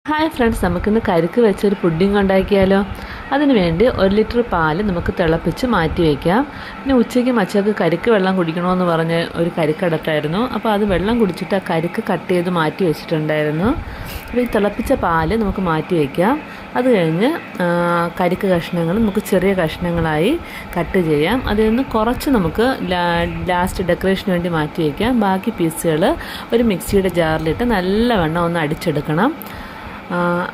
Hi friends, നമുക്കിന്ന് കരിക്ക് വെച്ചൊരു പുഡിംഗ് ഉണ്ടാക്കിയാലോ. അതിന് വേണ്ടി 1 ലിറ്റർ പാല് നമുക്ക് തിളപ്പിച്ച് മാറ്റി വയ്ക്കാം. പിന്നെ ഉച്ചയ്ക്ക് മച്ചക്ക് കരിക്ക് വെള്ളം കുടിക്കണമെന്ന് പറഞ്ഞ് ഒരു കരിക്കടത്തായിരുന്നു. അപ്പോൾ അത് വെള്ളം കുടിച്ചിട്ട് ആ കരിക്ക് കട്ട് ചെയ്ത് മാറ്റി വെച്ചിട്ടുണ്ടായിരുന്നു. അപ്പോൾ ഈ തിളപ്പിച്ച പാല് നമുക്ക് മാറ്റി വയ്ക്കാം. അത് കഴിഞ്ഞ് കരിക്ക് കഷ്ണങ്ങൾ നമുക്ക് ചെറിയ കഷ്ണങ്ങളായി കട്ട് ചെയ്യാം. അതിൽ നിന്ന് കുറച്ച് നമുക്ക് ലാസ്റ്റ് ഡെക്കറേഷന് വേണ്ടി മാറ്റി വയ്ക്കാം. ബാക്കി പീസുകൾ ഒരു മിക്സിയുടെ ജാറിലിട്ട് നല്ലവണ്ണം ഒന്ന് അടിച്ചെടുക്കണം.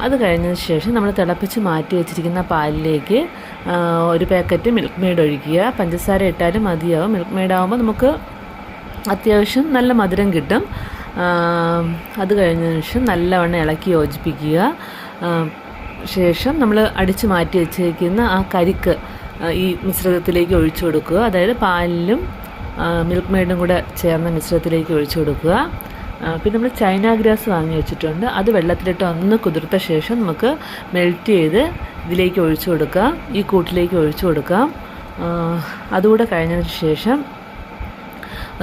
അത് കഴിഞ്ഞതിന് ശേഷം നമ്മൾ തിളപ്പിച്ച് മാറ്റി വെച്ചിരിക്കുന്ന പാലിലേക്ക് ഒരു പാക്കറ്റ് മിൽക്ക് മെയ്ഡ് ഒഴിക്കുക. പഞ്ചസാര ഇട്ടാലും മതിയാവും. മിൽക്ക് മെയ്ഡ് ആകുമ്പോൾ നമുക്ക് അത്യാവശ്യം നല്ല മധുരം കിട്ടും. അത് കഴിഞ്ഞതിന് ശേഷം നല്ലവണ്ണം ഇളക്കി യോജിപ്പിക്കുക. ശേഷം നമ്മൾ അടിച്ച് മാറ്റി വെച്ചിരിക്കുന്ന ആ കരിക്ക് ഈ മിശ്രിതത്തിലേക്ക് ഒഴിച്ചു കൊടുക്കുക. അതായത് പാലിലും മിൽക്ക് മെയ്ഡും കൂടെ ചേർന്ന മിശ്രിതത്തിലേക്ക് ഒഴിച്ചു കൊടുക്കുക. പിന്നെ നമ്മൾ ചൈന ഗ്രാസ് വാങ്ങി വെച്ചിട്ടുണ്ട്. അത് വെള്ളത്തിലിട്ട് ഒന്ന് കുതിർത്ത ശേഷം നമുക്ക് മെൽറ്റ് ചെയ്ത് ഇതിലേക്ക് ഒഴിച്ചു കൊടുക്കാം. ഈ കൂട്ടിലേക്ക് ഒഴിച്ചു കൊടുക്കാം. അതുകൂടെ കഴിഞ്ഞതിന് ശേഷം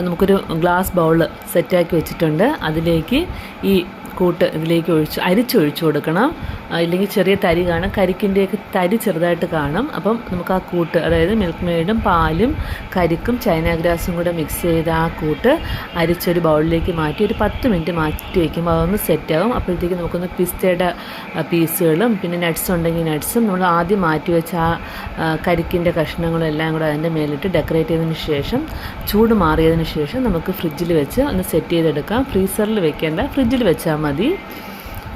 നമുക്കൊരു ഗ്ലാസ് ബൗൾ സെറ്റാക്കി വെച്ചിട്ടുണ്ട്. അതിലേക്ക് ഈ കൂട്ട് ഇതിലേക്ക് അരിച്ചൊഴിച്ചു കൊടുക്കണം. ഇല്ലെങ്കിൽ ചെറിയ തരി കാണും, കരിക്കിൻ്റെയൊക്കെ തരി ചെറുതായിട്ട് കാണും. അപ്പം നമുക്ക് ആ കൂട്ട്, അതായത് മിൽക്ക് മെയ്ഡും പാലും കരിക്കും ചൈന ഗ്രാസും കൂടെ മിക്സ് ചെയ്ത് ആ കൂട്ട് അരിച്ചൊരു ബൗളിലേക്ക് മാറ്റി ഒരു 10 മിനിറ്റ് മാറ്റി വയ്ക്കുമ്പോൾ അതൊന്ന് സെറ്റാകും. അപ്പോഴത്തേക്ക് നമുക്കൊന്ന് പിസ്തയുടെ പീസുകളും പിന്നെ നട്ട്സ് ഉണ്ടെങ്കിൽ നട്ട്സും നമ്മൾ ആദ്യം മാറ്റി വെച്ച ആ കരിക്കിൻ്റെ കഷ്ണങ്ങളും എല്ലാം കൂടെ അതിൻ്റെ മേലിട്ട് ഡെക്കറേറ്റ് ചെയ്തതിന് ശേഷം ചൂട് മാറിയതിന് ശേഷം നമുക്ക് ഫ്രിഡ്ജിൽ വെച്ച് ഒന്ന് സെറ്റ് ചെയ്തെടുക്കാം. ഫ്രീസറിൽ വെക്കേണ്ട, ഫ്രിഡ്ജിൽ വെച്ചാൽ മതി.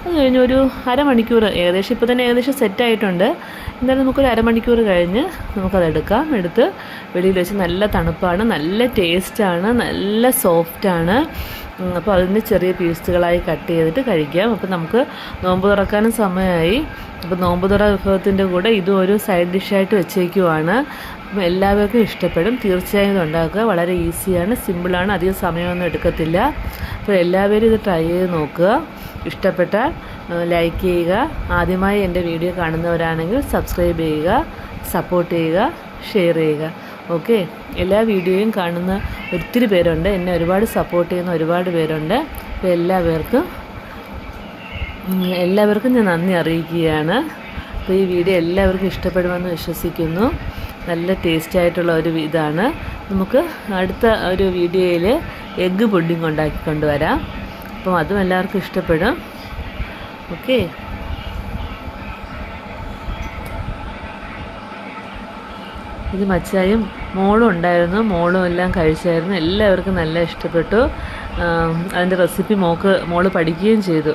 അത് കഴിഞ്ഞ് ഒരു അരമണിക്കൂർ ഇപ്പോൾ തന്നെ ഏകദേശം സെറ്റായിട്ടുണ്ട്. എന്തായാലും നമുക്കൊരു അരമണിക്കൂർ കഴിഞ്ഞ് നമുക്കതെടുക്കാം. എടുത്ത് വെളിയിൽ വെച്ച് നല്ല തണുപ്പാണ്, നല്ല ടേസ്റ്റാണ്, നല്ല സോഫ്റ്റാണ്. അപ്പോൾ അതിന് ചെറിയ പീസുകളായി കട്ട് ചെയ്തിട്ട് കഴിക്കാം. അപ്പോൾ നമുക്ക് നോമ്പ് തുറക്കാനും സമയമായി. അപ്പോൾ നോമ്പ് തുറ വിഭവത്തിൻ്റെ കൂടെ ഇതും ഒരു സൈഡ് ഡിഷായിട്ട് വെച്ചേക്കുവാണ്. അപ്പം എല്ലാവർക്കും ഇഷ്ടപ്പെടും. തീർച്ചയായും ഇത് ഉണ്ടാക്കുക. വളരെ ഈസിയാണ്, സിമ്പിളാണ്, അധികം സമയമൊന്നും എടുക്കത്തില്ല. അപ്പോൾ എല്ലാവരും ഇത് ട്രൈ ചെയ്ത് നോക്കുക. ഇഷ്ടപ്പെട്ടാൽ ലൈക്ക് ചെയ്യുക. ആദ്യമായി എൻ്റെ വീഡിയോ കാണുന്നവരാണെങ്കിൽ സബ്സ്ക്രൈബ് ചെയ്യുക, സപ്പോർട്ട് ചെയ്യുക, ഷെയർ ചെയ്യുക. ഓക്കെ, എല്ലാ വീഡിയോയും കാണുന്ന ഒത്തിരി പേരുണ്ട്, എന്നെ ഒരുപാട് സപ്പോർട്ട് ചെയ്യുന്ന ഒരുപാട് പേരുണ്ട്. അപ്പോൾ എല്ലാവർക്കും ഞാൻ നന്ദി അറിയിക്കുകയാണ്. അപ്പോൾ ഈ വീഡിയോ എല്ലാവർക്കും ഇഷ്ടപ്പെടുമെന്ന് വിശ്വസിക്കുന്നു. നല്ല ടേസ്റ്റായിട്ടുള്ള ഒരു ഇതാണ്. നമുക്ക് അടുത്ത ഒരു വീഡിയോയിൽ എഗ്ഗ് പുഡിംഗ് ഉണ്ടാക്കിക്കൊണ്ടുവരാം. അപ്പം അതും എല്ലാവർക്കും ഇഷ്ടപ്പെടും. ഓക്കെ, ഇത് മച്ചായും മോളും ഉണ്ടായിരുന്നു. മോളും എല്ലാം കഴിച്ചായിരുന്നു. എല്ലാവർക്കും നല്ല ഇഷ്ടപ്പെട്ടു. അതിൻ്റെ റെസിപ്പി മോള് പഠിക്കുകയും ചെയ്തു.